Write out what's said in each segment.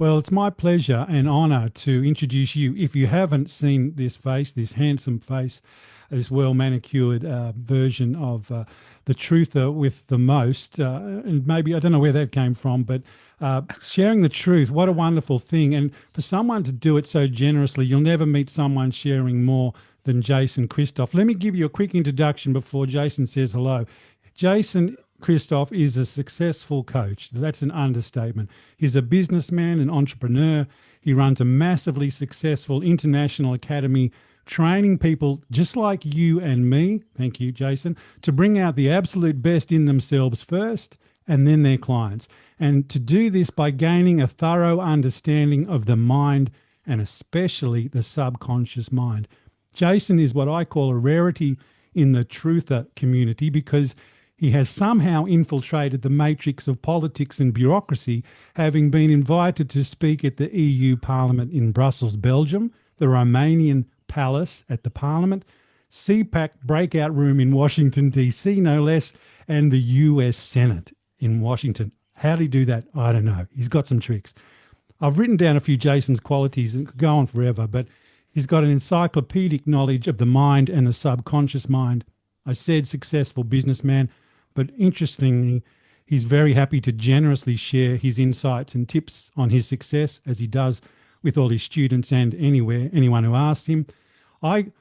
Well, it's my pleasure and honor to introduce you. If you haven't seen this face, this handsome face, this well manicured version of the truther with the most, and maybe I don't know where that came from, but sharing the truth, what a wonderful thing. And for someone to do it so generously, you'll never meet someone sharing more than Jason Christoff. Let me give you a quick introduction before Jason says hello. Jason Christoff is a successful coach. That's an understatement. He's a businessman, an entrepreneur. He runs a massively successful international academy training people just like you and me, thank you, Jason, to bring out the absolute best in themselves first and then their clients. And to do this by gaining a thorough understanding of the mind and especially the subconscious mind. Jason is what I call a rarity in the truther community because he has somehow infiltrated the matrix of politics and bureaucracy, having been invited to speak at the EU Parliament in Brussels, Belgium, the Romanian Palace at the Parliament, CPAC breakout room in Washington, D.C., no less, and the US Senate in Washington. How did he do that? I don't know. He's got some tricks. I've written down a few Jason's qualities and could go on forever, but he's got an encyclopedic knowledge of the mind and the subconscious mind. I said successful businessman, but interestingly, he's very happy to generously share his insights and tips on his success, as he does with all his students and anyone who asks him. I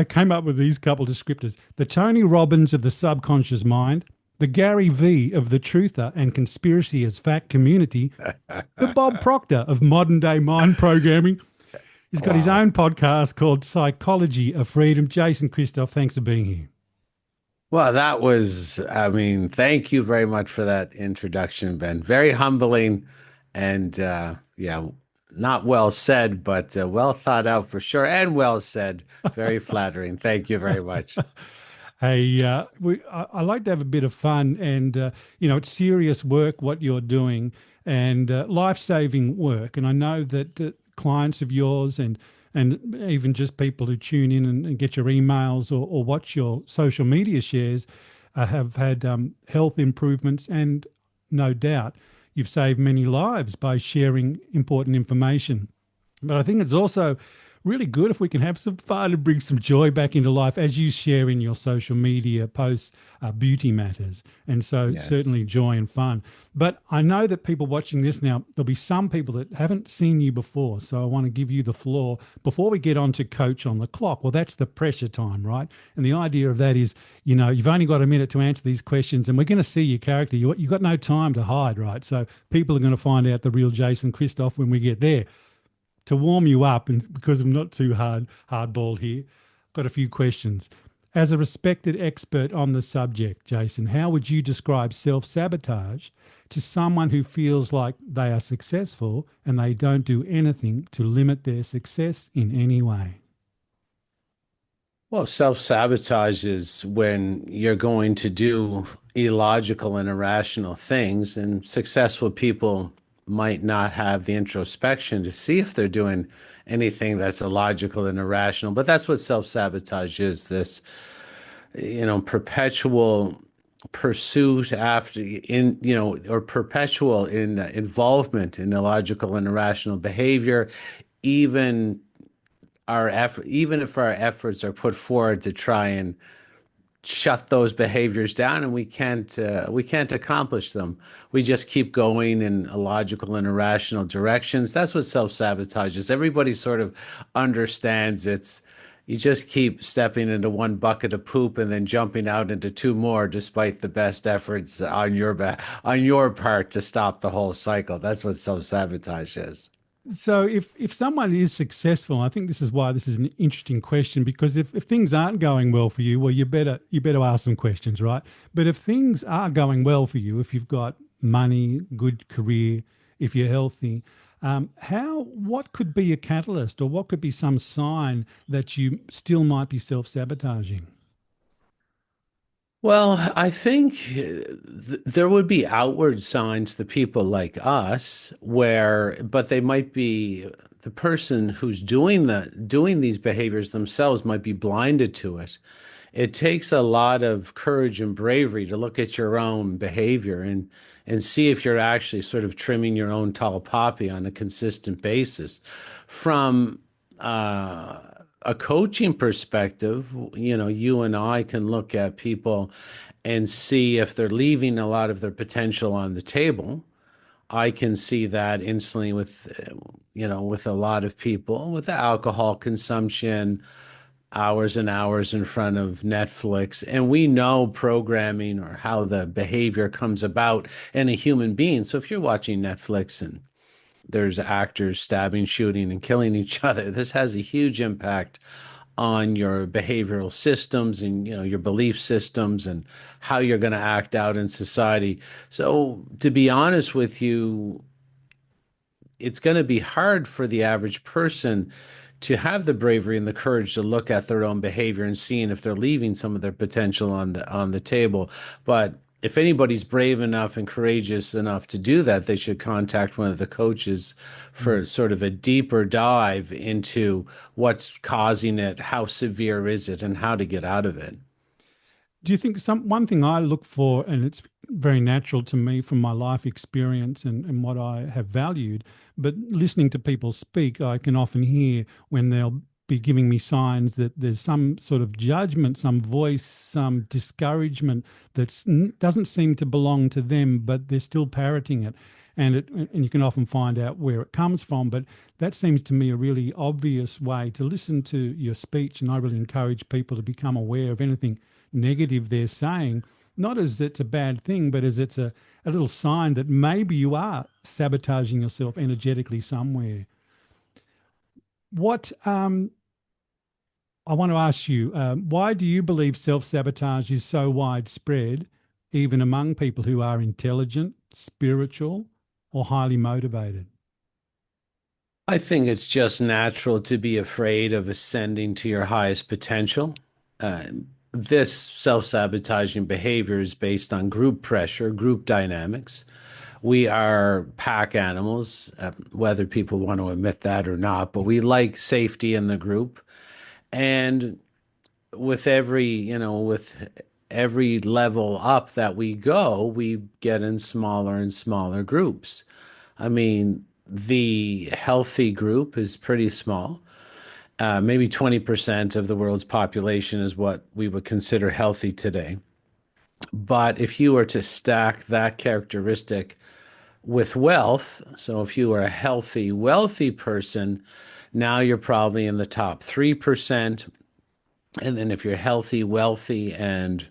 came up with these couple descriptors: the Tony Robbins of the subconscious mind, the Gary V of the truther and conspiracy as fact community, the Bob Proctor of modern day mind programming. He's got his own podcast called Psychology of Freedom. Jason Christoff, thanks for being here. Well, thank you very much for that introduction, Ben. Very humbling and, not well said, but well thought out for sure, and well said. Very flattering. Thank you very much. Hey, I like to have a bit of fun, and it's serious work what you're doing, and life-saving work. And I know that clients of yours and even just people who tune in and get your emails or watch your social media shares have had health improvements, and no doubt you've saved many lives by sharing important information. But I think it's also really good if we can have some fun and bring some joy back into life, as you share in your social media posts, beauty matters. And so Yes. certainly joy and fun. But I know that people watching this now, there'll be some people that haven't seen you before. So I want to give you the floor before we get on to Coach on the Clock. Well, that's the pressure time, right? And the idea of that is, you've only got a minute to answer these questions, and we're going to see your character. You've got no time to hide, right? So people are going to find out the real Jason Christoff when we get there. To warm you up, and because I'm not too hardballed here, I've got a few questions. As a respected expert on the subject, Jason, how would you describe self-sabotage to someone who feels like they are successful and they don't do anything to limit their success in any way? Well, self-sabotage is when you're going to do illogical and irrational things, and successful people might not have the introspection to see if they're doing anything that's illogical and irrational. But that's what self-sabotage is, this, perpetual pursuit or perpetual involvement in illogical and irrational behavior, even even if our efforts are put forward to try and shut those behaviors down, and we can't accomplish them. We just keep going in illogical and irrational directions. That's what self-sabotage is. Everybody sort of understands you just keep stepping into one bucket of poop and then jumping out into two more, despite the best efforts on your part to stop the whole cycle. That's what self-sabotage is. So if someone is successful, I think this is why this is an interesting question, because if things aren't going well for you, well, you better ask some questions, right? But if things are going well for you, if you've got money, good career, if you're healthy, what could be a catalyst, or what could be some sign that you still might be self-sabotaging? Well, I think there would be outward signs to people like us but they might be the person who's doing these behaviors themselves might be blinded to it. it takes a lot of courage and bravery to look at your own behavior and see if you're actually sort of trimming your own tall poppy on a consistent basis. From a coaching perspective, you and I can look at people and see if they're leaving a lot of their potential on the table. I can see that instantly with a lot of people with alcohol consumption, hours and hours in front of Netflix. And we know programming or how the behavior comes about in a human being. So if you're watching Netflix and there's actors stabbing, shooting, and killing each other, this has a huge impact on your behavioral systems and your belief systems and how you're going to act out in society. So to be honest with you, it's going to be hard for the average person to have the bravery and the courage to look at their own behavior and seeing if they're leaving some of their potential on the table. But if anybody's brave enough and courageous enough to do that, they should contact one of the coaches for sort of a deeper dive into what's causing it, how severe is it, and how to get out of it. Do you think one thing I look for, and it's very natural to me from my life experience and what I have valued, but listening to people speak, I can often hear when they'll be giving me signs that there's some sort of judgment, some voice, some discouragement that doesn't seem to belong to them, but they're still parroting it. And you can often find out where it comes from. But that seems to me a really obvious way to listen to your speech. And I really encourage people to become aware of anything negative they're saying, not as it's a bad thing, but as it's a little sign that maybe you are sabotaging yourself energetically somewhere. What I want to ask you, why do you believe self-sabotage is so widespread, even among people who are intelligent, spiritual, or highly motivated? I think it's just natural to be afraid of ascending to your highest potential. Uh, this self-sabotaging behavior is based on group pressure, group dynamics. We are pack animals, whether people want to admit that or not, but we like safety in the group. And with every level up that we go, we get in smaller and smaller groups. I mean, the healthy group is pretty small. Maybe 20% of the world's population is what we would consider healthy today. But if you were to stack that characteristic with wealth, so if you were a healthy, wealthy person, now you're probably in the top 3%. And then if you're healthy, wealthy, and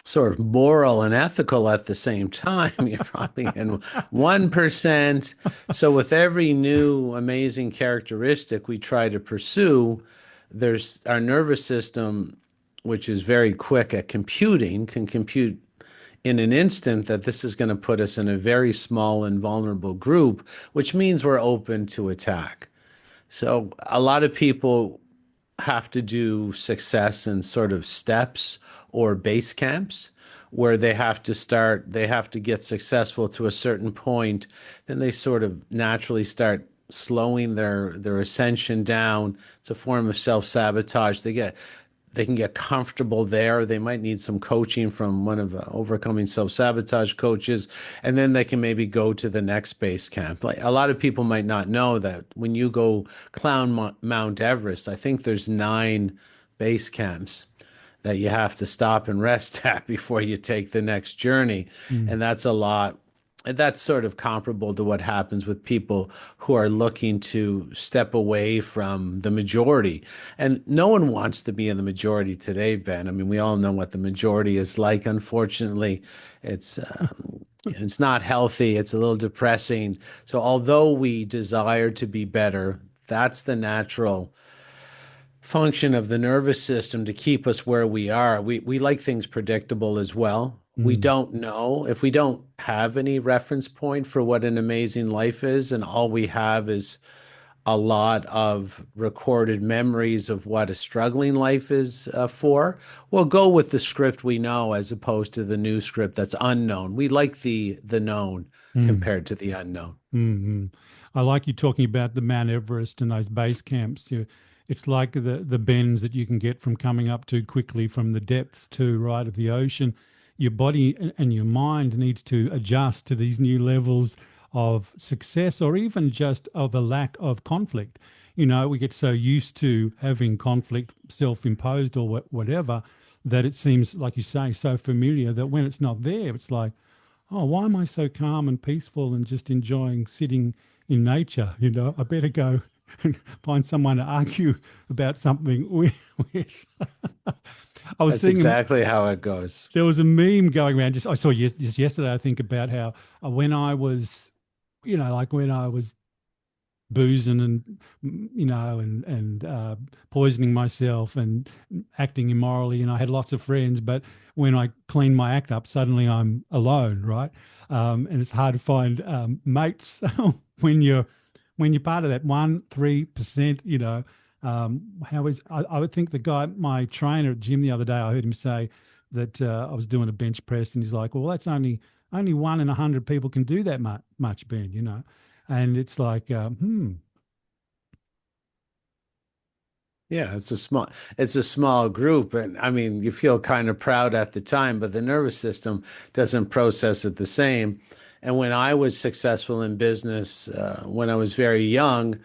sort of moral and ethical at the same time, you're probably in 1%. So with every new amazing characteristic we try to pursue, there's our nervous system, which is very quick at computing, can compute in an instant that this is going to put us in a very small and vulnerable group, which means we're open to attack. So a lot of people have to do success in sort of steps or base camps where they have to get successful to a certain point. Then they sort of naturally start slowing their ascension down. It's a form of self-sabotage. They can get comfortable there. They might need some coaching from one of the overcoming self-sabotage coaches, and then they can maybe go to the next base camp. Like a lot of people might not know that when you go climb Mount Everest, I think there's 9 base camps that you have to stop and rest at before you take the next journey. Mm. And that's a lot. That's sort of comparable to what happens with people who are looking to step away from the majority. And no one wants to be in the majority today, Ben. I mean, we all know what the majority is like. Unfortunately, it's not healthy. It's a little depressing. So although we desire to be better, that's the natural function of the nervous system to keep us where we are. We like things predictable as well. We Mm. don't know if we don't have any reference point for what an amazing life is, and all we have is a lot of recorded memories of what a struggling life is for. We'll go with the script we know as opposed to the new script that's unknown. We like the known Mm. compared to the unknown. Mm. I like you talking about the Mount Everest and those base camps. it's like the bends that you can get from coming up too quickly from the depths too, right, of the ocean. Your body and your mind needs to adjust to these new levels of success or even just of a lack of conflict. We get so used to having conflict, self-imposed or whatever, that it seems, like you say, so familiar that when it's not there, it's like, oh, why am I so calm and peaceful and just enjoying sitting in nature? I better go and find someone to argue about something with. I was That's seeing exactly how it goes. there was a meme going around. Just I saw just yesterday, I think, about how when I was, like when I was boozing and poisoning myself and acting immorally, and I had lots of friends, but when I clean my act up, suddenly I'm alone, right? And it's hard to find mates when you're part of that 1-3%. How is I would think the guy, my trainer at gym the other day, I heard him say that I was doing a bench press, and he's like, well, that's only 1 in 100 people can do that much, Ben. And it's like, Yeah, it's a small group, and I mean, you feel kind of proud at the time, but the nervous system doesn't process it the same. And when I was successful in business, when I was very young,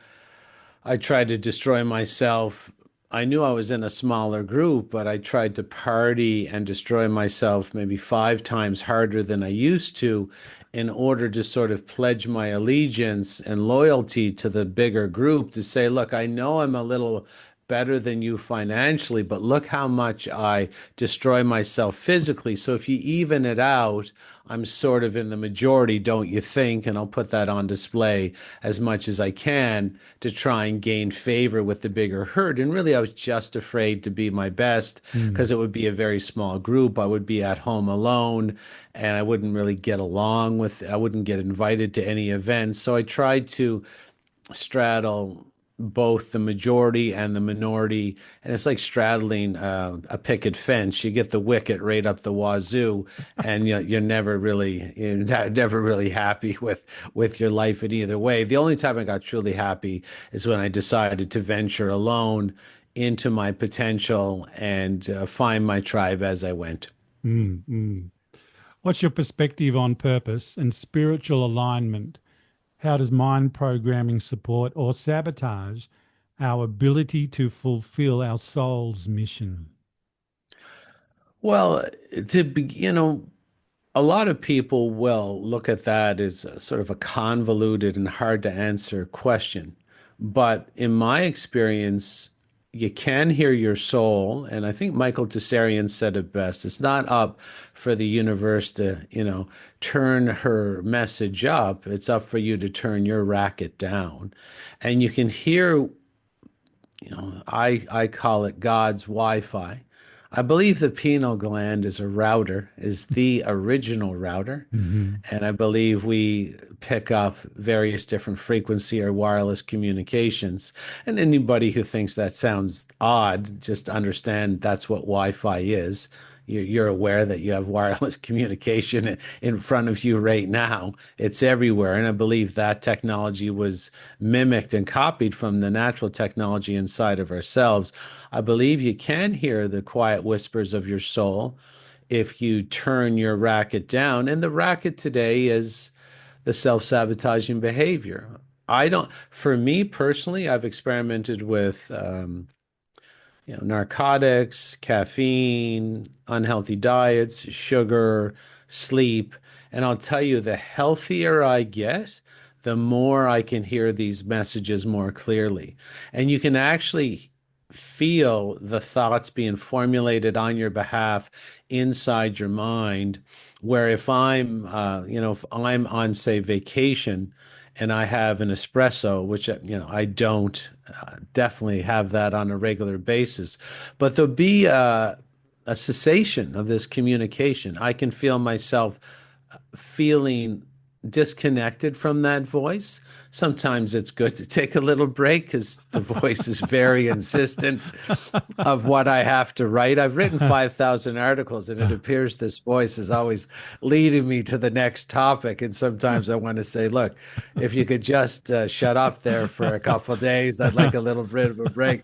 I tried to destroy myself. I knew I was in a smaller group, but I tried to party and destroy myself maybe 5 times harder than I used to in order to sort of pledge my allegiance and loyalty to the bigger group to say, look, I know I'm a little better than you financially, but look how much I destroy myself physically. So if you even it out, I'm sort of in the majority, don't you think? And I'll put that on display as much as I can to try and gain favor with the bigger herd. And really, I was just afraid to be my best hmm, because it would be a very small group. I would be at home alone and I wouldn't really get along I wouldn't get invited to any events. So I tried to straddle both the majority and the minority, and it's like straddling a picket fence. You get the wicket right up the wazoo, and you're never really happy with your life in either way. The only time I got truly happy is when I decided to venture alone into my potential and find my tribe as I went. mm, mm. What's your perspective on purpose and spiritual alignment? How does mind programming support or sabotage our ability to fulfill our soul's mission? Well, a lot of people will look at that as a sort of a convoluted and hard to answer question. But in my experience, you can hear your soul. And I think Michael Tessarian said it best. It's not up for the universe to, turn her message up. It's up for you to turn your racket down. And you can hear, I call it God's Wi-Fi. I believe the pineal gland is a router, is the original router. Hmm. And I believe we pick up various different frequency or wireless communications. And anybody who thinks that sounds odd, just understand that's what Wi-Fi is. You're aware that you have wireless communication in front of you right now. It's everywhere. And I believe that technology was mimicked and copied from the natural technology inside of ourselves. I believe you can hear the quiet whispers of your soul if you turn your racket down. And the racket today is the self-sabotaging behavior. For me personally, I've experimented with narcotics, caffeine, unhealthy diets, sugar, sleep. And I'll tell you, the healthier I get, the more I can hear these messages more clearly. And you can actually feel the thoughts being formulated on your behalf inside your mind. Where if I'm on, say, vacation, and I have an espresso, which I don't definitely have that on a regular basis, but there'll be a cessation of this communication. I can feel myself feeling disconnected from that voice. Sometimes it's good to take a little break because the voice is very insistent of what I have to write. I've written 5,000 articles, and it appears this voice is always leading me to the next topic. And sometimes I want to say, look, if you could just shut up there for a couple of days, I'd like a little bit of a break.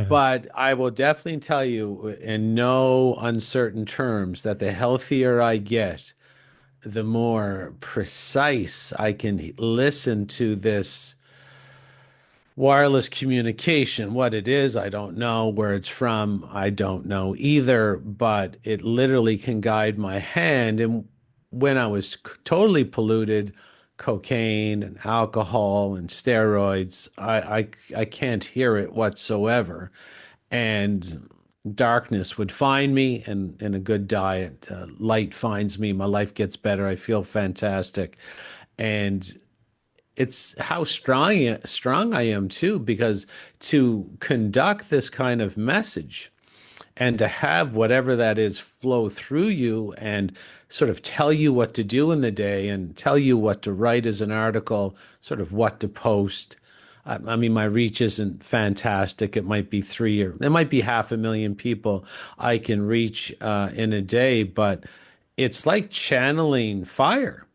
But I will definitely tell you in no uncertain terms that the healthier I get, the more precise I can listen to this wireless communication. What it is, I don't know. Where it's from, I don't know either, but it literally can guide my hand. And when I was totally polluted, cocaine and alcohol and steroids, I can't hear it whatsoever. And darkness would find me, and in a good diet, light finds me. My life gets better. I feel fantastic. And it's how strong I am too, because to conduct this kind of message and to have whatever that is flow through you and sort of tell you what to do in the day and tell you what to write as an article, sort of what to post. I mean, my reach isn't fantastic. It might be three or it might be 500,000 people I can reach in a day, but it's like channeling fire.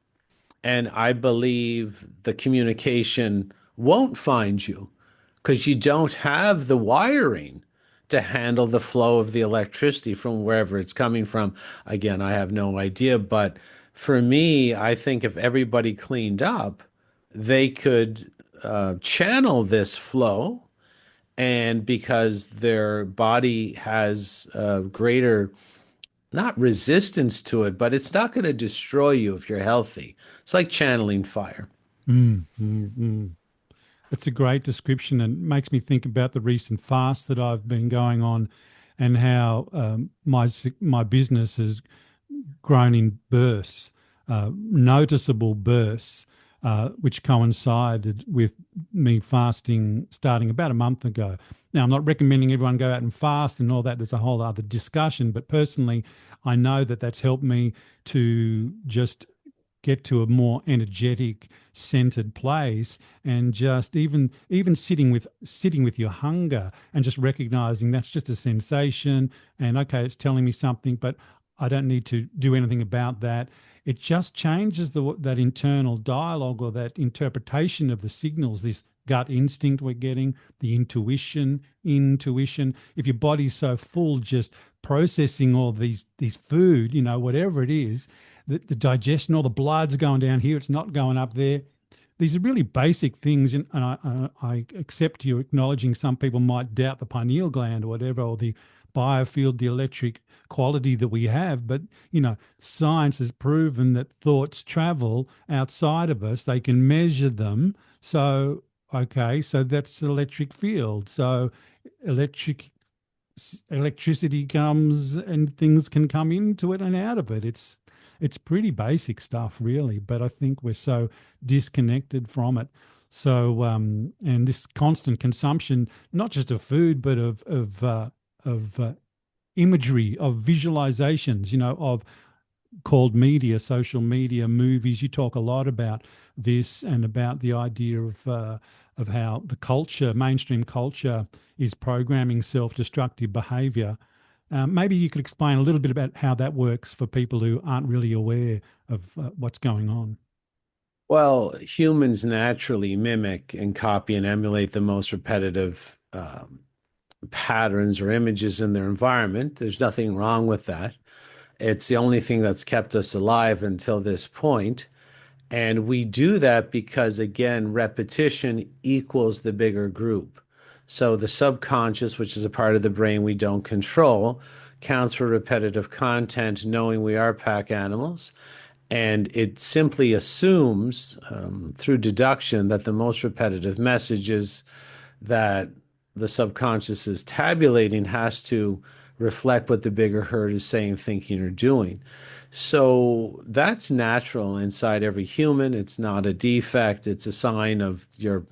And I believe the communication won't find you because you don't have the wiring to handle the flow of the electricity from wherever it's coming from. Again, I have no idea. But for me, I think if everybody cleaned up, they could channel this flow. And because their body has greater not resistance to it, but it's not going to destroy you if you're healthy. It's like channeling fire. Mm, mm, mm. It's a great description and makes me think about the recent fast that I've been going on and how my business has grown in bursts, noticeable bursts, which coincided with me fasting starting about a month ago. Now, I'm not recommending everyone go out and fast and all that. There's a whole other discussion, but personally, I know that that's helped me to just get to a more energetic centered place, and just even sitting with your hunger and just recognizing that's just a sensation, and okay, it's telling me something, but I don't need to do anything about that. It just changes that internal dialogue or that interpretation of the signals, this gut instinct we're getting, the intuition. If your body's so full just processing all these food, whatever it is, the digestion, all the blood's going down here, it's not going up there. These are really basic things, and I accept you acknowledging some people might doubt the pineal gland or whatever, or the biofield, the electric quality that we have. But, science has proven that thoughts travel outside of us. They can measure them. So, okay, so that's electric field. So electricity comes and things can come into it and out of it. It's pretty basic stuff, really, but I think we're so disconnected from it. So, and this constant consumption, not just of food, but of imagery, of visualizations, of called media, social media, movies. You talk a lot about this and about the idea of how the culture, mainstream culture, is programming self-destructive behavior. Maybe you could explain a little bit about how that works for people who aren't really aware of what's going on. Well, humans naturally mimic and copy and emulate the most repetitive patterns or images in their environment. There's nothing wrong with that. It's the only thing that's kept us alive until this point. And we do that because, again, repetition equals the bigger group. So the subconscious, which is a part of the brain we don't control, counts for repetitive content, knowing we are pack animals. And it simply assumes through deduction that the most repetitive messages that the subconscious is tabulating has to reflect what the bigger herd is saying, thinking, or doing. So that's natural inside every human. It's not a defect. It's a sign of your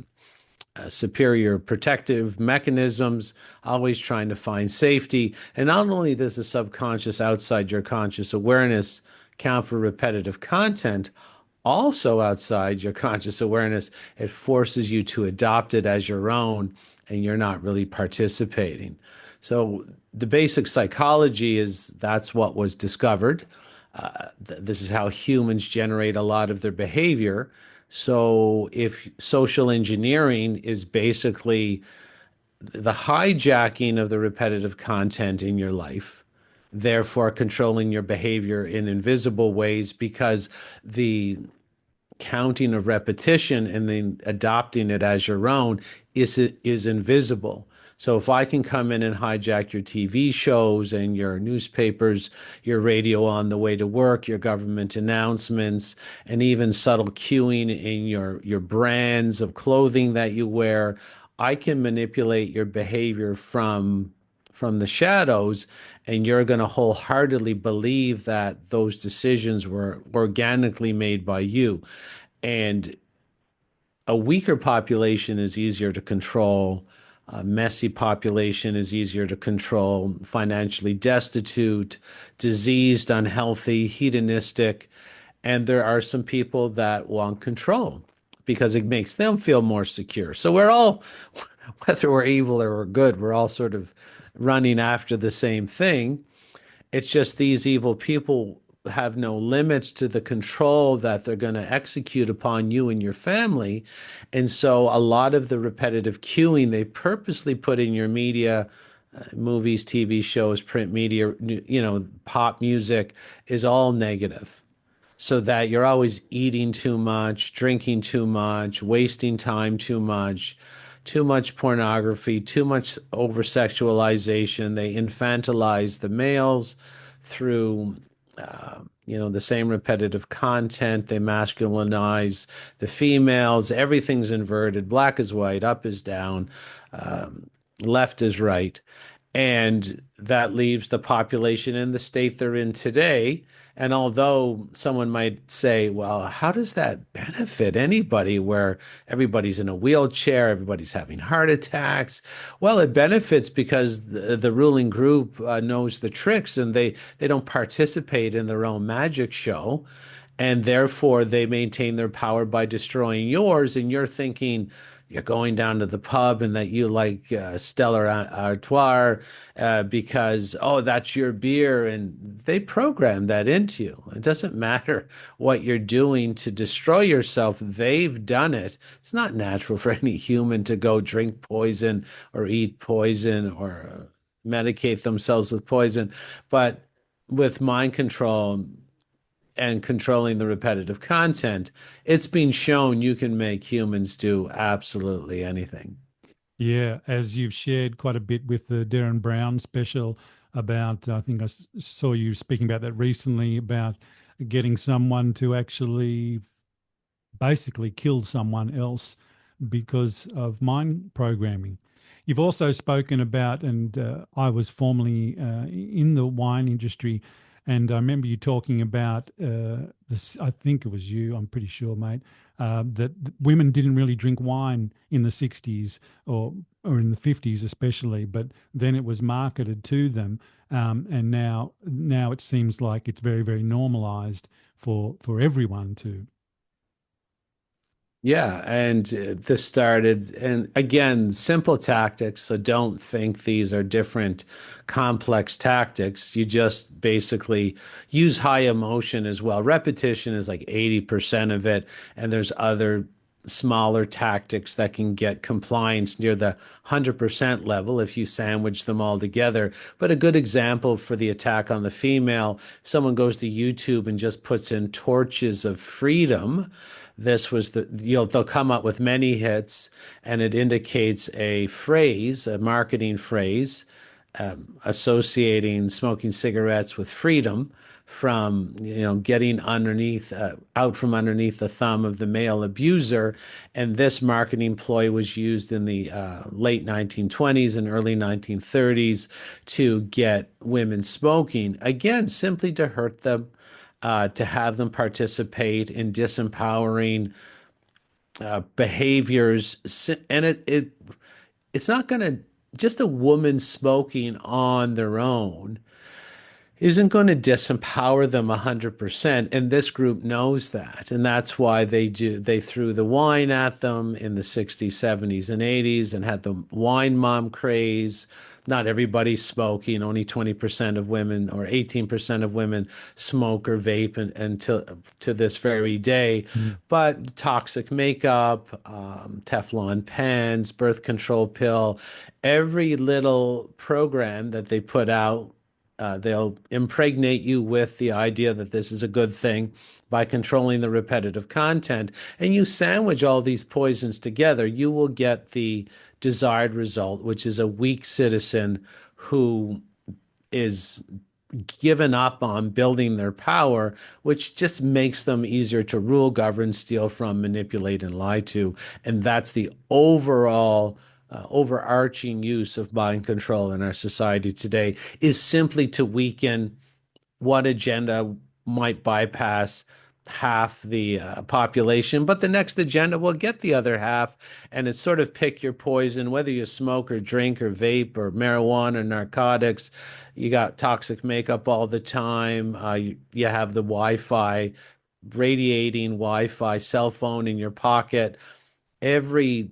superior protective mechanisms, always trying to find safety. And not only does the subconscious outside your conscious awareness count for repetitive content, also outside your conscious awareness. It forces you to adopt it as your own, and you're not really participating. So the basic psychology is that's what was discovered. This is how humans generate a lot of their behavior. So if social engineering is basically the hijacking of the repetitive content in your life, therefore controlling your behavior in invisible ways because the counting of repetition and then adopting it as your own is invisible. So if I can come in and hijack your TV shows and your newspapers, your radio on the way to work, your government announcements, and even subtle cueing in your brands of clothing that you wear, I can manipulate your behavior from the shadows, and you're going to wholeheartedly believe that those decisions were organically made by you. And a weaker population is easier to control. A messy population is easier to control. Financially destitute, diseased, unhealthy, hedonistic. And there are some people that want control because it makes them feel more secure. So we're all, whether we're evil or we're good, we're all sort of running after the same thing. It's just these evil people have no limits to the control that they're going to execute upon you and your family. And so a lot of the repetitive cueing they purposely put in your media, movies, TV shows, print media, pop music is all negative, so that you're always eating too much, drinking too much, wasting time too much pornography, too much over sexualization. They infantilize the males through the same repetitive content. They masculinize the females. Everything's inverted. Black is white, up is down, left is right. And that leaves the population in the state they're in today. And although someone might say, well, how does that benefit anybody where everybody's in a wheelchair, everybody's having heart attacks? Well, it benefits because the ruling group knows the tricks, and they don't participate in their own magic show. And therefore, they maintain their power by destroying yours. And you're thinking, you're going down to the pub and that you like Stella Artois because, oh, that's your beer. And they program that into you. It doesn't matter what you're doing to destroy yourself. They've done it. It's not natural for any human to go drink poison or eat poison or medicate themselves with poison. But with mind control and controlling the repetitive content, it's been shown you can make humans do absolutely anything. Yeah, as you've shared quite a bit with the Darren Brown special about, I think saw you speaking about that recently about getting someone to actually basically kill someone else because of mind programming. You've also spoken about, and I was formerly in the wine industry, and I remember you talking about this. I think it was you. I'm pretty sure, mate. That women didn't really drink wine in the '60s or in the '50s, especially, but then it was marketed to them, and now it seems like it's very, very normalized for everyone to. Yeah, and this started, and again, simple tactics. So don't think these are different, complex tactics. You just basically use high emotion as well. Repetition is like 80% of it, and there's other smaller tactics that can get compliance near the 100% level if you sandwich them all together. But a good example for the attack on the female, if someone goes to YouTube and just puts in torches of freedom, this was they'll come up with many hits, and it indicates a phrase, a marketing phrase, associating smoking cigarettes with freedom from getting underneath out from underneath the thumb of the male abuser. And this marketing ploy was used in the late 1920s and early 1930s to get women smoking, again simply to hurt them, to have them participate in disempowering behaviors. And it's not going to, just a woman smoking on their own isn't going to disempower them 100%. And this group knows that. And that's why they threw the wine at them in the 60s, 70s, and 80s and had the wine mom craze. Not everybody's smoking. Only 20% of women or 18% of women smoke or vape until to this very day. Mm. But toxic makeup, Teflon pens, birth control pill, every little program that they put out, they'll impregnate you with the idea that this is a good thing by controlling the repetitive content. And you sandwich all these poisons together, you will get the desired result, which is a weak citizen who is given up on building their power, which just makes them easier to rule, govern, steal from, manipulate, and lie to. And that's the overall overarching use of mind control in our society today, is simply to weaken one agenda might bypass half the population, but the next agenda will get the other half. And it's sort of pick your poison, whether you smoke or drink or vape or marijuana or narcotics. You got toxic makeup all the time. You have the Wi-Fi, radiating Wi-Fi cell phone in your pocket. Every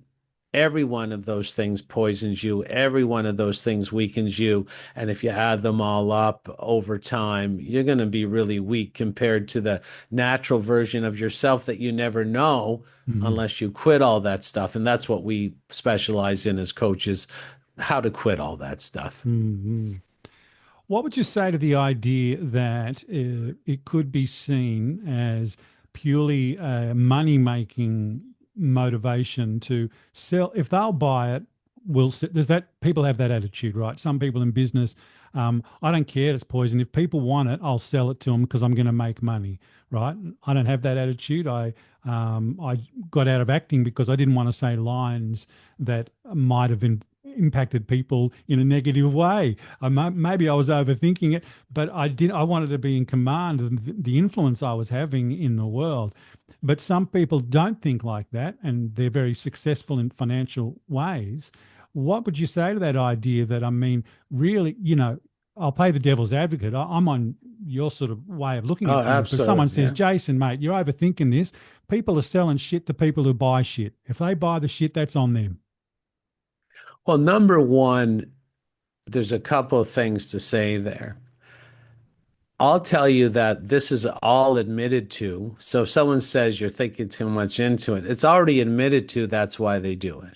every one of those things poisons you. Every one of those things weakens you. And if you add them all up over time, you're going to be really weak compared to the natural version of yourself that you never know Mm. unless you quit all that stuff. And that's what we specialize in as coaches, how to quit all that stuff. Mm. What would you say to the idea that it could be seen as purely a money-making motivation to sell? If they'll buy it, there's that people have that attitude, right? Some people in business, I don't care, it's poison. If people want it, I'll sell it to them because I'm going to make money, right? I don't have that attitude. I got out of acting because I didn't want to say lines that might have impacted people in a negative way. Maybe I was overthinking it, but I wanted to be in command of the influence I was having in the world. But some people don't think like that, and they're very successful in financial ways. What would you say to that idea that, I mean, really, I'll play the devil's advocate. I'm on your sort of way of looking Oh, at things. But someone absolutely. says, Yeah. Jason, mate, you're overthinking this. People are selling shit to people who buy shit. If they buy the shit, that's on them. Well, number one, there's a couple of things to say there. I'll tell you that this is all admitted to. So if someone says you're thinking too much into it, it's already admitted to. That's why they do it.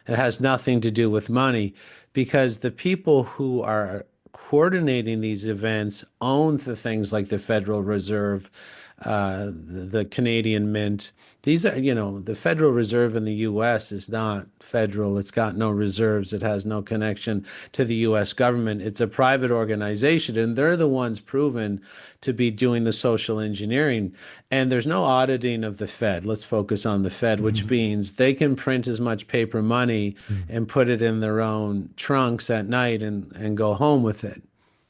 It has nothing to do with money because the people who are coordinating these events own the things like the Federal Reserve, the Canadian Mint. These are, the Federal Reserve in the US is not federal. It's got no reserves. It has no connection to the US government. It's a private organization, and they're the ones proven to be doing the social engineering. And there's no auditing of the Fed. Let's focus on the Fed, which Mm. means they can print as much paper money Mm. and put it in their own trunks at night and go home with it.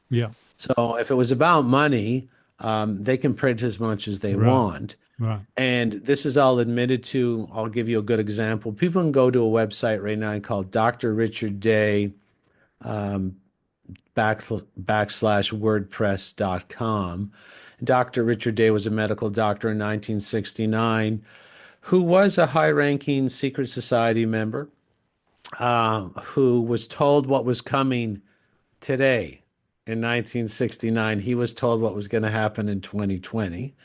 Yeah. So if it was about money, they can print as much as they Right. want. Right. And this is all admitted to. I'll give you a good example. People can go to a website right now called Dr. Richard Day backslash WordPress.com. Dr. Richard Day was a medical doctor in 1969 who was a high ranking secret society member, who was told what was coming today in 1969. He was told what was going to happen in 2020.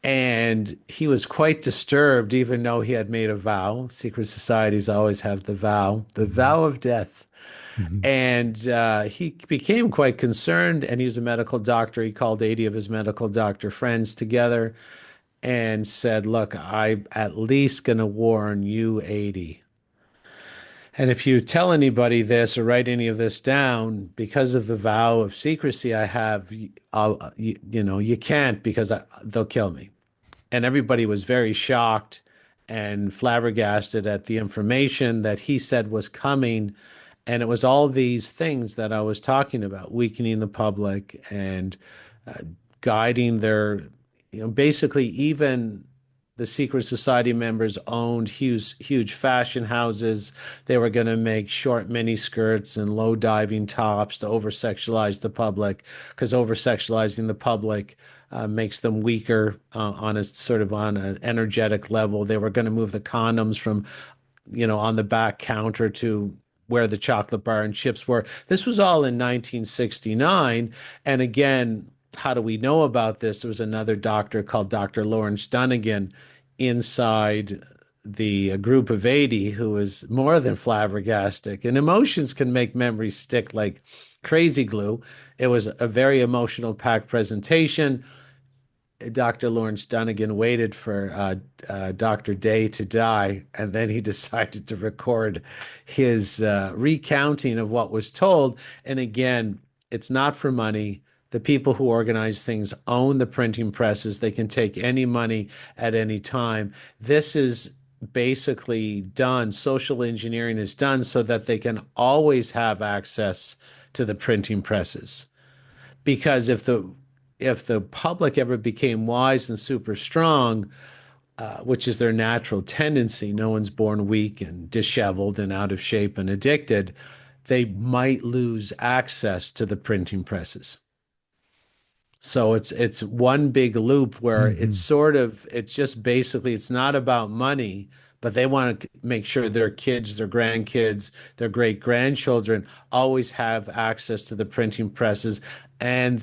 And he was quite disturbed, even though he had made a vow. Secret societies always have the Mhm. vow of death. Mhm. And he became quite concerned, and he was a medical doctor. He called 80 of his medical doctor friends together and said, look, I'm at least going to warn you 80. And if you tell anybody this or write any of this down, because of the vow of secrecy I have, you can't because they'll kill me. And everybody was very shocked and flabbergasted at the information that he said was coming. And it was all these things that I was talking about, weakening the public and guiding their, basically even the secret society members owned huge fashion houses. They were going to make short mini skirts and low diving tops to over sexualize the public, because over sexualizing the public makes them weaker on a sort of on an energetic level. They were going to move the condoms from, on the back counter to where the chocolate bar and chips were. This was all in 1969. And again, how do we know about this? There was another doctor called Dr. Lawrence Dunnigan inside the group of 80 who was more than flabbergasted. And emotions can make memories stick like crazy glue. It was a very emotional packed presentation. Dr. Lawrence Dunnigan waited for Dr. Day to die, and then he decided to record his recounting of what was told. And again, it's not for money. The people who organize things own the printing presses. They can take any money at any time. This is basically done, social engineering is done so that they can always have access to the printing presses. Because if the public ever became wise and super strong, which is their natural tendency, no one's born weak and disheveled and out of shape and addicted, they might lose access to the printing presses. So it's one big loop where it's just basically, it's not about money, but they want to make sure their kids, their grandkids, their great grandchildren always have access to the printing presses and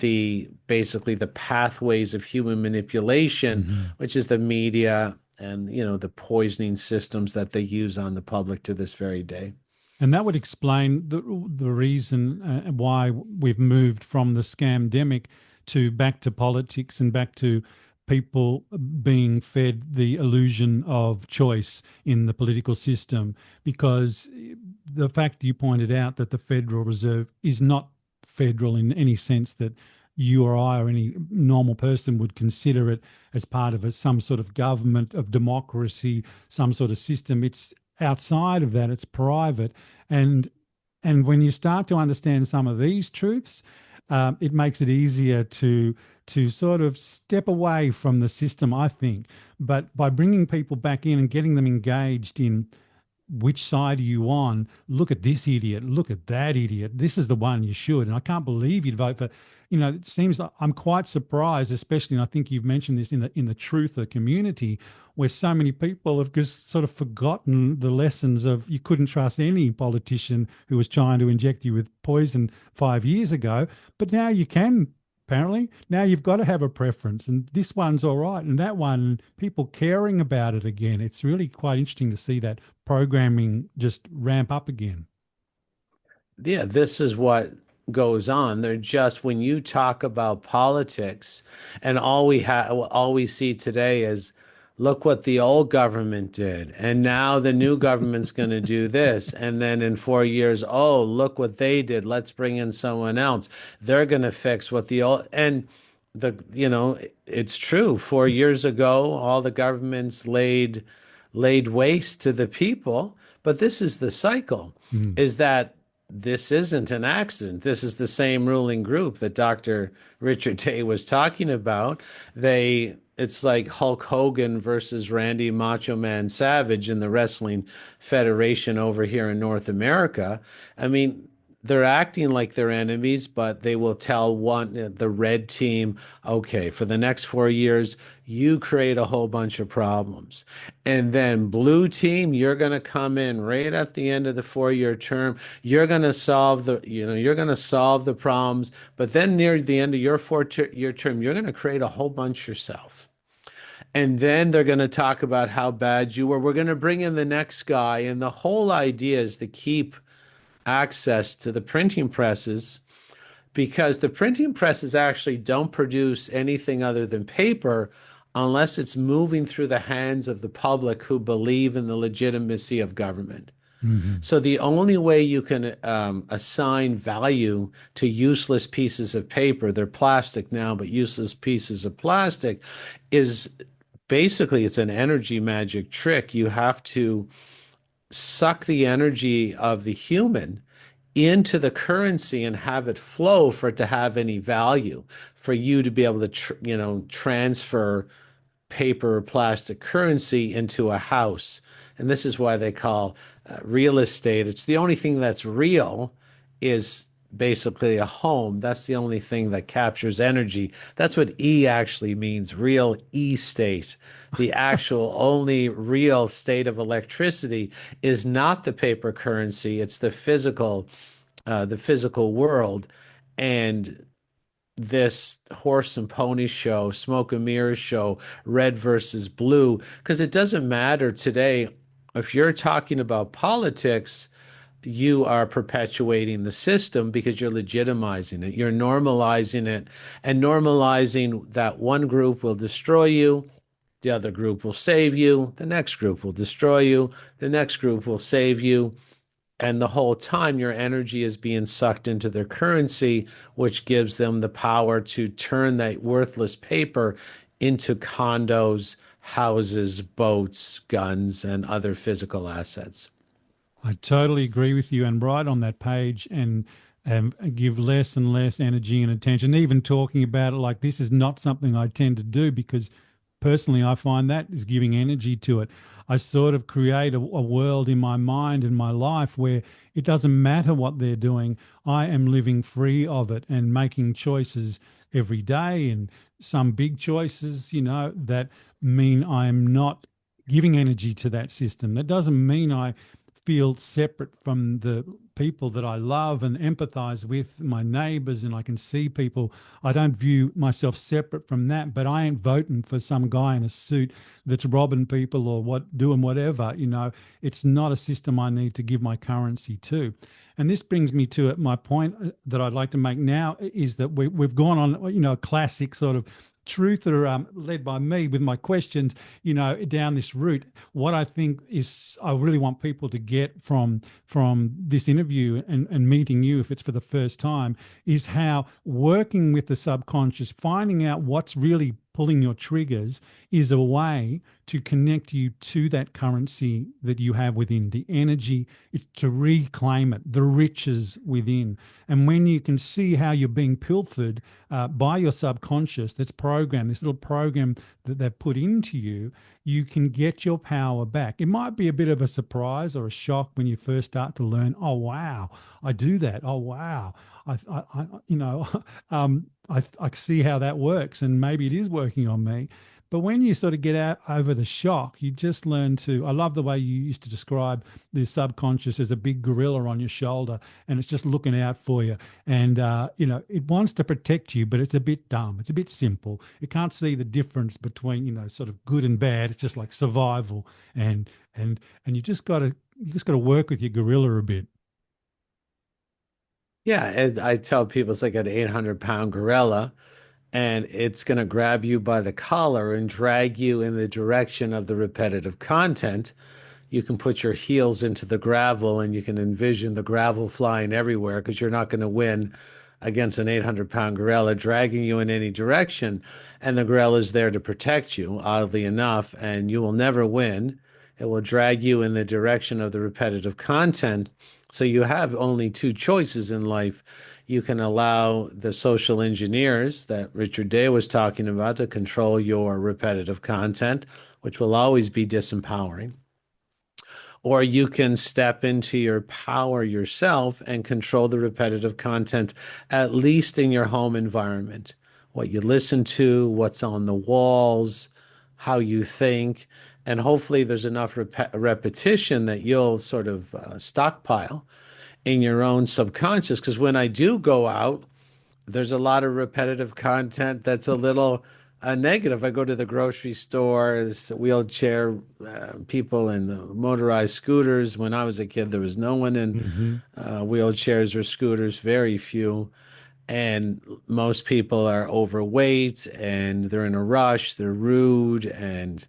basically the pathways of human manipulation, which is the media and the poisoning systems that they use on the public to this very day. And that would explain the reason why we've moved from the scamdemic to back to politics and back to people being fed the illusion of choice in the political system, because the fact you pointed out that the Federal Reserve is not federal in any sense that you or I or any normal person would consider it as part of some sort of government of democracy, some sort of system. It's outside of that, it's private. And when you start to understand some of these truths, it makes it easier to sort of step away from the system, I think. But by bringing people back in and getting them engaged in which side are you on, look at this idiot, look at that idiot, this is the one you should. And I can't believe you'd vote for, it seems like I'm quite surprised, especially, and I think you've mentioned this in the truther community, where so many people have just sort of forgotten the lessons of you couldn't trust any politician who was trying to inject you with poison 5 years ago, but now you can. Apparently, now you've got to have a preference, and this one's all right, and that one, people caring about it again. It's really quite interesting to see that programming just ramp up again. Yeah, this is what goes on. They're just, when you talk about politics, and all we see today is, look what the old government did, and now the new government's going to do this, and then in 4 years, oh, look what they did. Let's bring in someone else. They're going to fix what the old and it's true. 4 years ago, all the governments laid waste to the people, but this is the cycle. Is that this isn't an accident. This is the same ruling group that Dr. Richard Day was talking about. It's like Hulk Hogan versus Randy Macho Man Savage in the Wrestling Federation over here in North America. I mean, they're acting like they're enemies, but they will tell the red team, okay, for the next 4 years, you create a whole bunch of problems. And then blue team, you're going to come in right at the end of the 4-year term. You're going to solve the problems. But then near the end of your 4-year term, you're going to create a whole bunch yourself. And then they're going to talk about how bad you were. We're going to bring in the next guy. And the whole idea is to keep access to the printing presses, because the printing presses actually don't produce anything other than paper unless it's moving through the hands of the public who believe in the legitimacy of government. So the only way you can assign value to useless pieces of paper, they're plastic now, but useless pieces of plastic, is basically, it's an energy magic trick. You have to suck the energy of the human into the currency and have it flow for it to have any value, for you to be able to transfer paper or plastic currency into a house. And this is why they call real estate. It's the only thing that's real is basically a home. That's the only thing that captures energy. That's what E actually means, real estate. The actual only real state of electricity is not the paper currency, it's the physical world. And this horse and pony show, smoke and mirrors show, red versus blue, because it doesn't matter today. If you're talking about politics, you are perpetuating the system because you're legitimizing it, you're normalizing it, and normalizing that one group will destroy you, the other group will save you, the next group will destroy you, the next group will save you. And the whole time, your energy is being sucked into their currency, which gives them the power to turn that worthless paper into condos, houses, boats, guns, and other physical assets. I totally agree with you, and right on that page, and give less and less energy and attention. Even talking about it like this is not something I tend to do because personally I find that is giving energy to it. I sort of create a world in my mind and my life where it doesn't matter what they're doing. I am living free of it and making choices every day, and some big choices, that mean I'm not giving energy to that system. That doesn't mean I feel separate from the people that I love and empathize with, my neighbors, and I can see people. I don't view myself separate from that, but I ain't voting for some guy in a suit that's robbing people or doing whatever. It's not a system I need to give my currency to. And this brings me to my point that I'd like to make now is that we've gone on, a classic sort of truther led by me with my questions, down this route. What I think is I really want people to get from this interview and meeting you, if it's for the first time, is how working with the subconscious, finding out what's really pulling your triggers is a way to connect you to that currency that you have within, the energy. It's to reclaim it, the riches within. And when you can see how you're being pilfered by your subconscious, that's programmed, this little program that they've put into you, you can get your power back. It might be a bit of a surprise or a shock when you first start to learn, oh, wow, I do that. Oh, wow. I see how that works, and maybe it is working on me. But when you sort of get out over the shock, you just learn to. I love the way you used to describe the subconscious as a big gorilla on your shoulder, and it's just looking out for you. And it wants to protect you, but it's a bit dumb. It's a bit simple. It can't see the difference between sort of good and bad. It's just like survival, and you just got to work with your gorilla a bit. Yeah, and I tell people it's like an 800-pound gorilla, and it's going to grab you by the collar and drag you in the direction of the repetitive content. You can put your heels into the gravel and you can envision the gravel flying everywhere because you're not going to win against an 800-pound gorilla dragging you in any direction. And the gorilla is there to protect you, oddly enough, and you will never win. It will drag you in the direction of the repetitive content. So you have only two choices in life. You can allow the social engineers that Richard Day was talking about to control your repetitive content, which will always be disempowering. Or you can step into your power yourself and control the repetitive content, at least in your home environment. What you listen to, what's on the walls, how you think. And hopefully there's enough repetition that you'll sort of stockpile in your own subconscious. Because when I do go out, there's a lot of repetitive content that's a little negative. I go to the grocery store, there's wheelchair people and the motorized scooters. When I was a kid, there was no one in Hmm. wheelchairs or scooters, very few. And most people are overweight and they're in a rush, they're rude, and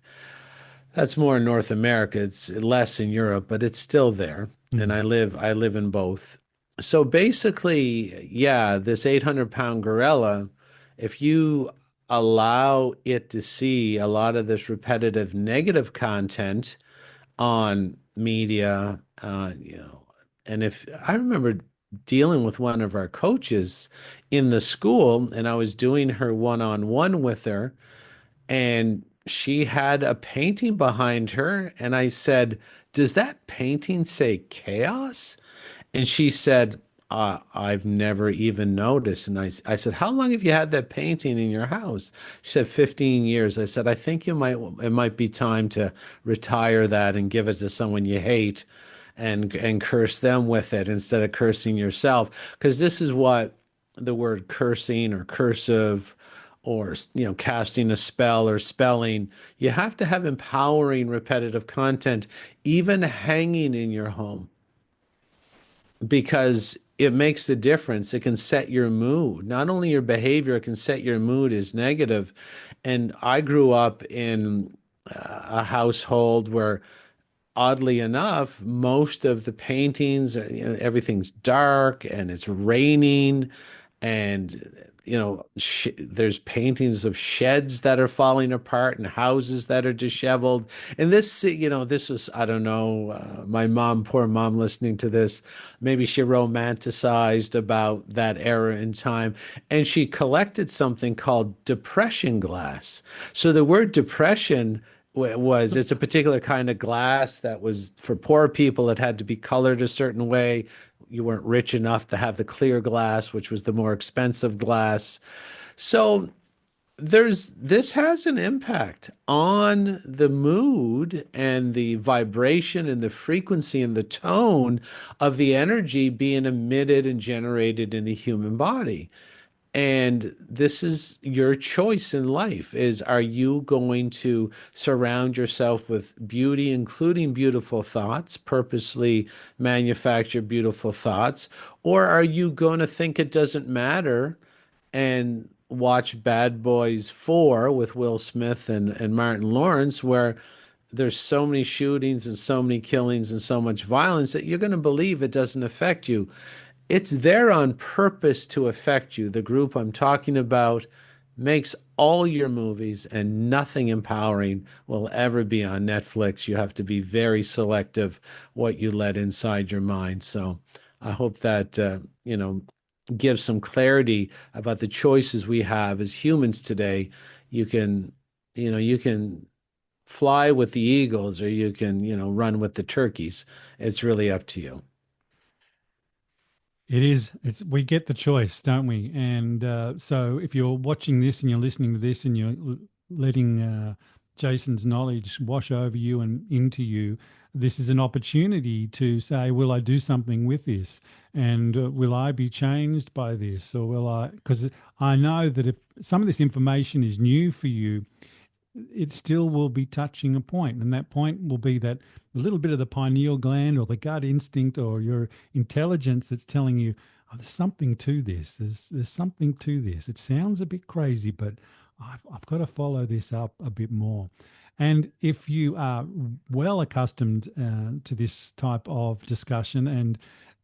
that's more in North America. It's less in Europe, but it's still there. And Mm. I live in both. So basically, yeah, this 800-pound gorilla, if you allow it to see a lot of this repetitive negative content on media, and if I remember dealing with one of our coaches in the school, and I was doing her one-on-one with her, and she had a painting behind her, and I said, "Does that painting say chaos?" And she said, "I've never even noticed." And I said, "How long have you had that painting in your house?" She said, 15 years. I said, "I think it might be time to retire that and give it to someone you hate and curse them with it instead of cursing yourself." Because this is what the word cursing or cursive or casting a spell or spelling, you have to have empowering repetitive content even hanging in your home, because it makes the difference. It can set your mood. Not only your behavior, it can set your mood as negative. And I grew up in a household where, oddly enough, most of the paintings, everything's dark and it's raining, and there's paintings of sheds that are falling apart and houses that are disheveled. And this was, I don't know, my mom, poor mom, listening to this, maybe she romanticized about that era in time, and she collected something called depression glass. So the word depression it's a particular kind of glass that was for poor people. It had to be colored a certain way. You weren't rich enough to have the clear glass, which was the more expensive glass. So this has an impact on the mood and the vibration and the frequency and the tone of the energy being emitted and generated in the human body. And this is your choice in life, is, are you going to surround yourself with beauty, including beautiful thoughts, purposely manufacture beautiful thoughts, or are you going to think it doesn't matter and watch Bad Boys 4 with Will Smith and Martin Lawrence, where there's so many shootings and so many killings and so much violence that you're going to believe it doesn't affect you? It's there on purpose to affect you. The group I'm talking about makes all your movies, and nothing empowering will ever be on Netflix. You have to be very selective what you let inside your mind. So I hope that, gives some clarity about the choices we have as humans today. You can fly with the eagles, or you can, run with the turkeys. It's really up to you. It is. It's we get the choice, don't we? And so, if you're watching this and you're listening to this and you're letting Jason's knowledge wash over you and into you, this is an opportunity to say, "Will I do something with this? And will I be changed by this, or will I?" Because I know that if some of this information is new for you, it still will be touching a point, and that point will be that little bit of the pineal gland or the gut instinct or your intelligence that's telling you, "Oh, there's something to this. There's something to this. It sounds a bit crazy, but I've got to follow this up a bit more." And if you are well accustomed to this type of discussion and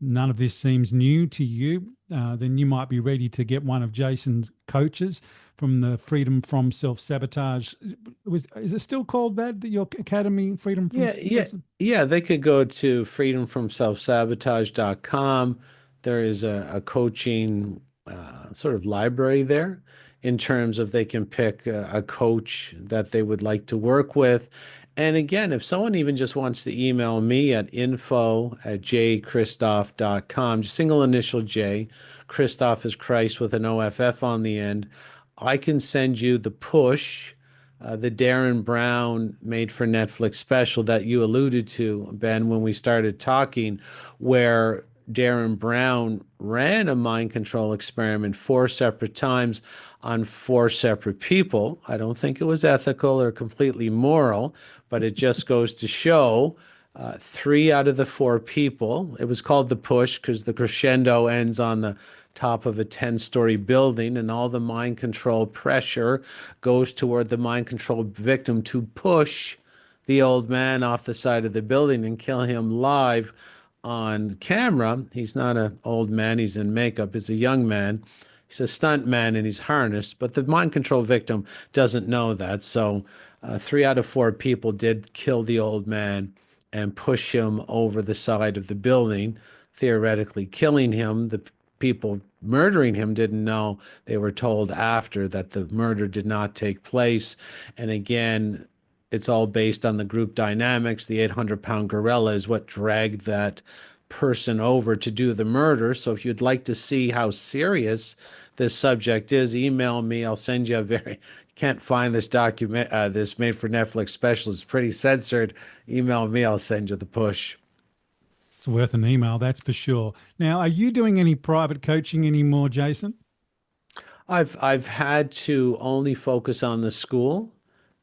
none of this seems new to you, then you might be ready to get one of Jason's coaches from the Freedom from Self-Sabotage. Is it still called that, your academy, Freedom from Yeah, yeah, yeah. They could go to freedomfromselfsabotage.com. There is a coaching sort of library there, in terms of they can pick a coach that they would like to work with. And again, if someone even just wants to email me at info@jchristoff.com, single initial J, Christoff is Christ with an OFF on the end, I can send you the push, the Darren Brown made for Netflix special that you alluded to, Ben, when we started talking, where Darren Brown ran a mind control experiment 4 separate times on 4 separate people. I don't think it was ethical or completely moral, but it just goes to show 3 out of the 4 people. It was called the push because the crescendo ends on the top of a 10-story building, and all the mind control pressure goes toward the mind control victim to push the old man off the side of the building and kill him live on camera. He's not an old man, he's in makeup, he's a young man. He's a stunt man and he's harnessed, but the mind control victim doesn't know that. So 3 out of 4 people did kill the old man and push him over the side of the building, theoretically killing him. The people murdering him didn't know. They were told after that the murder did not take place. And again, it's all based on the group dynamics. The 800-pound gorilla is what dragged that person over to do the murder. So if you'd like to see how serious this subject is, email me. I'll send you a very, can't find this document, this made for Netflix special. It's pretty censored. Email me. I'll send you the push. It's worth an email, that's for sure. Now, are you doing any private coaching anymore, Jason? I've had to only focus on the school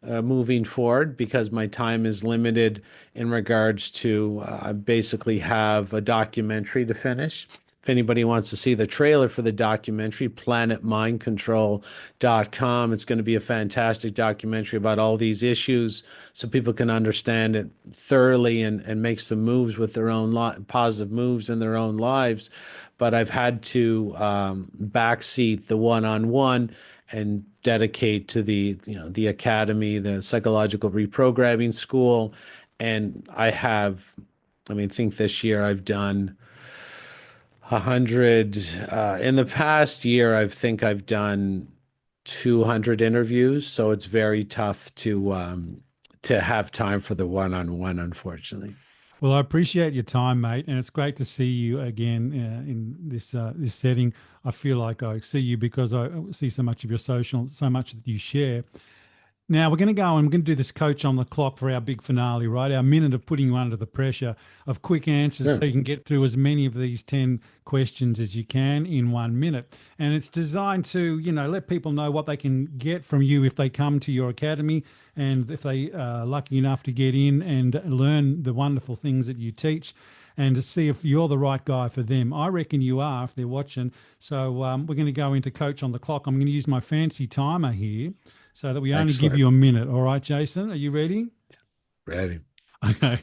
moving forward because my time is limited in regards to I basically have a documentary to finish. If anybody wants to see the trailer for the documentary, planetmindcontrol.com. It's going to be a fantastic documentary about all these issues so people can understand it thoroughly and make some moves with their own positive moves in their own lives. But I've had to backseat the one-on-one and dedicate to the academy, the psychological reprogramming school. And I mean, think this year I've done 100. In the past year, I think I've done 200 interviews. So it's very tough to have time for the one-on-one, unfortunately. Well, I appreciate your time, mate, and it's great to see you again in this setting. I feel like I see you because I see so much of your social, so much that you share. Now we're going to go and we're going to do this coach on the clock for our big finale, right? Our minute of putting you under the pressure of quick answers Sure. so you can get through as many of these 10 questions as you can in 1 minute. And it's designed to, let people know what they can get from you if they come to your academy and if they are lucky enough to get in and learn the wonderful things that you teach and to see if you're the right guy for them. I reckon you are if they're watching. So we're going to go into coach on the clock. I'm going to use my fancy timer here so that we only give Excellent. you a minute. All right, Jason, are you ready? Ready. Okay.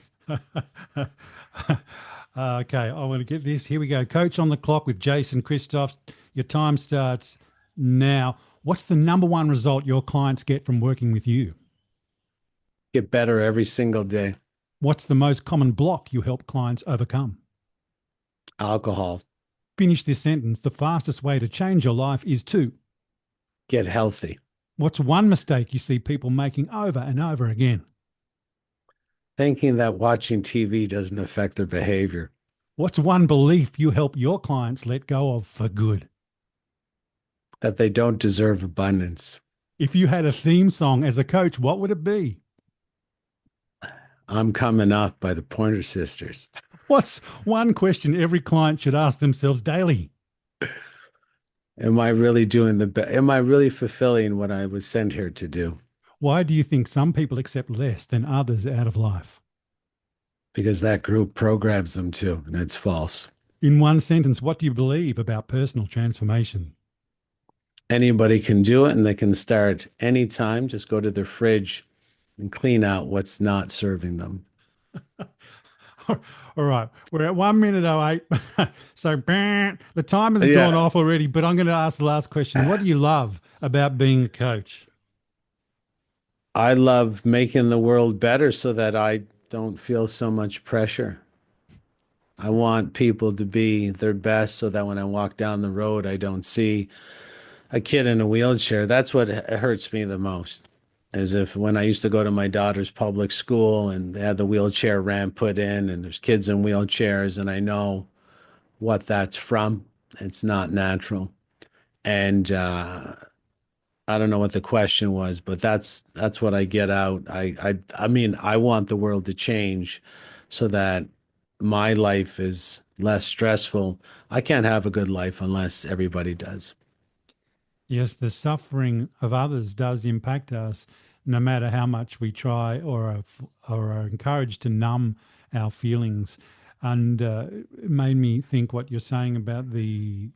Okay, I want to get this. Here we go. Coach on the clock with Jason Christoff. Your time starts now. What's the number one result your clients get from working with you? Get better every single day. What's the most common block you help clients overcome? Alcohol. Finish this sentence. The fastest way to change your life is to. Get healthy. What's one mistake you see people making over and over again? Thinking that watching TV doesn't affect their behavior. What's one belief you help your clients let go of for good? That they don't deserve abundance. If you had a theme song as a coach, what would it be? I'm Coming Up by the Pointer Sisters. What's one question every client should ask themselves daily? Am I really doing am I really fulfilling what I was sent here to do? Why do you think some people accept less than others out of life? Because that group programs them to, and it's false. In one sentence, what do you believe about personal transformation? Anybody can do it and they can start anytime. Just go to their fridge and clean out what's not serving them. All right, we're at 1 minute 08. So the time has gone Yeah, off already, but I'm going to ask the last question. What do you love about being a coach? I love making the world better so that I don't feel so much pressure. I want people to be their best so that when I walk down the road, I don't see a kid in a wheelchair. That's what hurts me the most. Is if when I used to go to my daughter's public school and they had the wheelchair ramp put in and there's kids in wheelchairs and I know what that's from. It's not natural. And I don't know what the question was, but that's what I get out. I mean, I want the world to change so that my life is less stressful. I can't have a good life unless everybody does. Yes, the suffering of others does impact us, no matter how much we try or are encouraged to numb our feelings. And it made me think what you're saying about the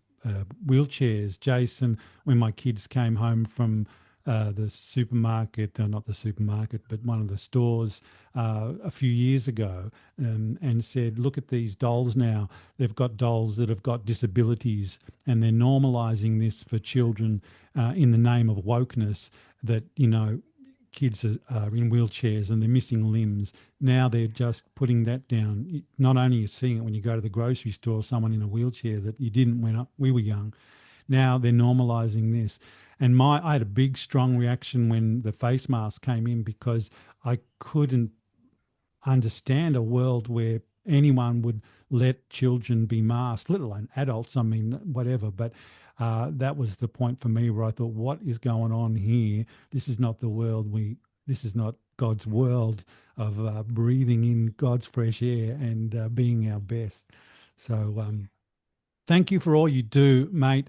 wheelchairs, Jason. When my kids came home from the supermarket, not the supermarket, but one of the stores a few years ago, and said, "Look at these dolls now. They've got dolls that have got disabilities, and they're normalising this for children in the name of wokeness. That kids are in wheelchairs and they're missing limbs. Now they're just putting that down. Not only are you seeing it when you go to the grocery store, someone in a wheelchair that you didn't when we were young. Now they're normalizing this. And I had a big, strong reaction when the face mask came in because I couldn't understand a world where anyone would let children be masked, let alone adults. I mean, whatever. But that was the point for me where I thought, what is going on here? This is not the world this is not God's world of breathing in God's fresh air and being our best. So thank you for all you do, mate.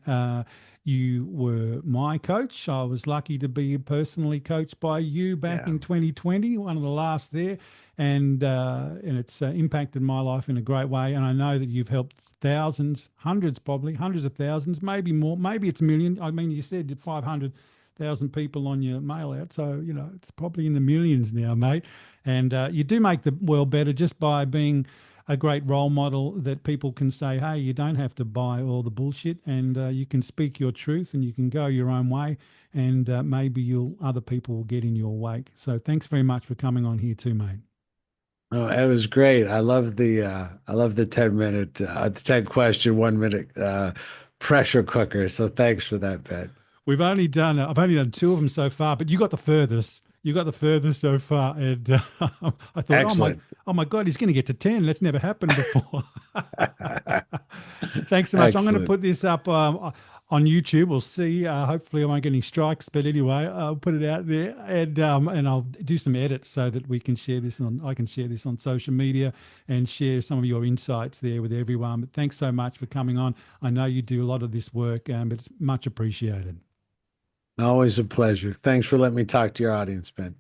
You were my coach. I was lucky to be personally coached by you back in 2020, one of the last there, and it's impacted my life in a great way. And I know that you've helped thousands, hundreds, probably hundreds of thousands, maybe more, maybe it's a million. I mean, you said 500,000 people on your mail out, so it's probably in the millions now, mate. And you do make the world better just by being a great role model that people can say, hey, you don't have to buy all the bullshit, and you can speak your truth and you can go your own way, and maybe other people will get in your wake. So thanks very much for coming on here too, mate. Oh, it was great. I love the 10-minute, 10 question, 1 minute pressure cooker. So thanks for that, Ben. I've only done 2 of them so far, but you got the furthest. You got the furthest so far, and I thought, Excellent. oh my God, he's going to get to 10. That's never happened before. Thanks so much. Excellent. I'm going to put this up on YouTube. We'll see. Hopefully, I won't get any strikes, but anyway, I'll put it out there, and I'll do some edits so that we can share this on. I can share this on social media and share some of your insights there with everyone. But thanks so much for coming on. I know you do a lot of this work, but it's much appreciated. Always a pleasure. Thanks for letting me talk to your audience, Ben.